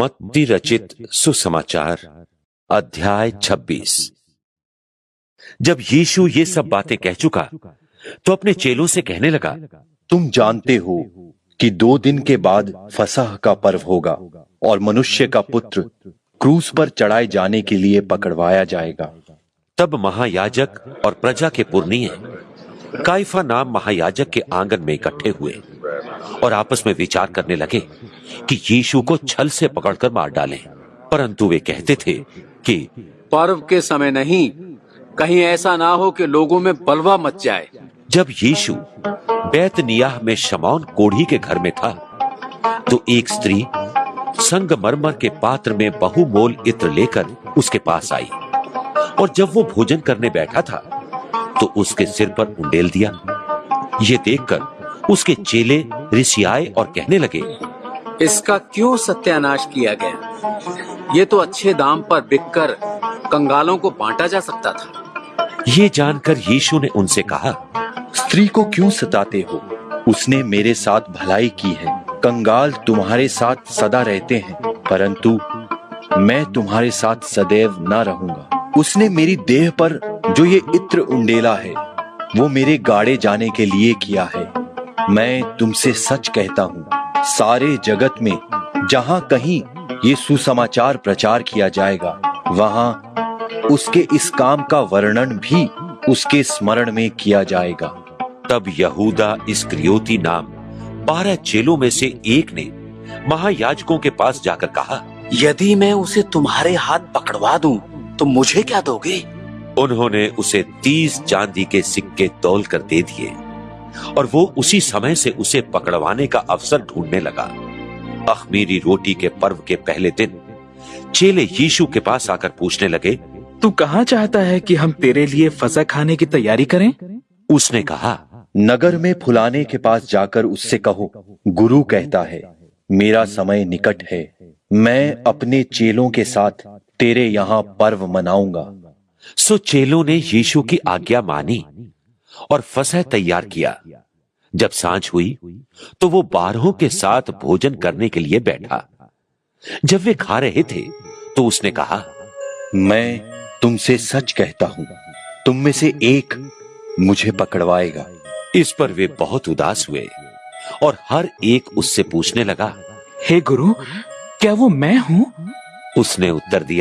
मत्ती रचित सुसमाचार अध्याय 26। जब यीशु ये सब बातें कह चुका तो अपने चेलों से कहने लगा, तुम जानते हो कि 2 दिन के बाद फसह का पर्व होगा और मनुष्य का पुत्र क्रूस पर चढ़ाए जाने के लिए पकड़वाया जाएगा। तब महायाजक और प्रजा के पुरनिये काइफा नाम महायाजक के आंगन में इकट्ठे हुए और आपस में विचार करने लगे कि यीशु को छल से पकड़कर मार डालें। परंतु वे कहते थे कि पर्व के समय नहीं, कहीं ऐसा ना हो कि लोगों में बलवा मच जाए। जब यीशु बैतनियाह में शमौन कोढ़ी के घर में था तो एक स्त्री संगमरमर के पात्र में बहुमोल इत्र लेकर उसके पास आई और जब वो भोजन करने बैठा था तो उसके सिर पर उंडेल दिया। ये देखकर उसके चेले रिसियाए और कहने लगे, इसका क्यों सत्यानाश किया गया? ये तो अच्छे दाम पर बिककर कंगालों को बांटा जा सकता था। ये जानकर यीशु ने उनसे कहा, स्त्री को क्यों सताते हो? उसने मेरे साथ भलाई की है। कंगाल तुम्हारे साथ सदा रहते हैं, परंतु मैं तुम्हारे साथ सदैव न रहूंगा। उसने मेरी देह पर जो ये इत्र उंडेला है वो मेरे गाड़े जाने के लिए किया है। मैं तुमसे सच कहता हूँ, सारे जगत में जहां कहीं ये सुसमाचार प्रचार किया जाएगा वहां उसके इस काम का वर्णन भी उसके स्मरण में किया जाएगा। तब यहूदा इस्करियोती नाम 12 चेलों में से एक ने महायाजकों के पास जाकर कहा, यदि मैं उसे तुम्हारे हाथ पकड़वा दूं तो मुझे क्या दोगे? उन्होंने उसे 30 चांदी के सिक्के तौल कर दे दिए और वो उसी समय से उसे पकड़वाने का अवसर ढूंढने लगा। अख़मीरी रोटी के पर्व के पहले दिन चेले यीशु के पास आकर पूछने लगे, तू कहाँ चाहता है कि हम तेरे लिए फसह खाने की तैयारी करें? उसने कहा, नगर में फुलाने के पास जाकर उससे कहो, गुरु कहता है, मेरा समय निकट है। मैं अपने चेलों के साथ तेरे यहाँ पर्व मनाऊंगा। सो चेलों ने यीशु की आज्ञा मानी और फसह तैयार किया। जब सांझ हुई तो वो 12 के साथ भोजन करने के लिए बैठा। जब वे खा रहे थे तो उसने कहा, मैं तुमसे सच कहता हूं, तुम में से एक मुझे पकड़वाएगा। इस पर वे बहुत उदास हुए और हर एक उससे पूछने लगा, हे गुरु, क्या वो मैं हूं? उसने उत्तर दिया,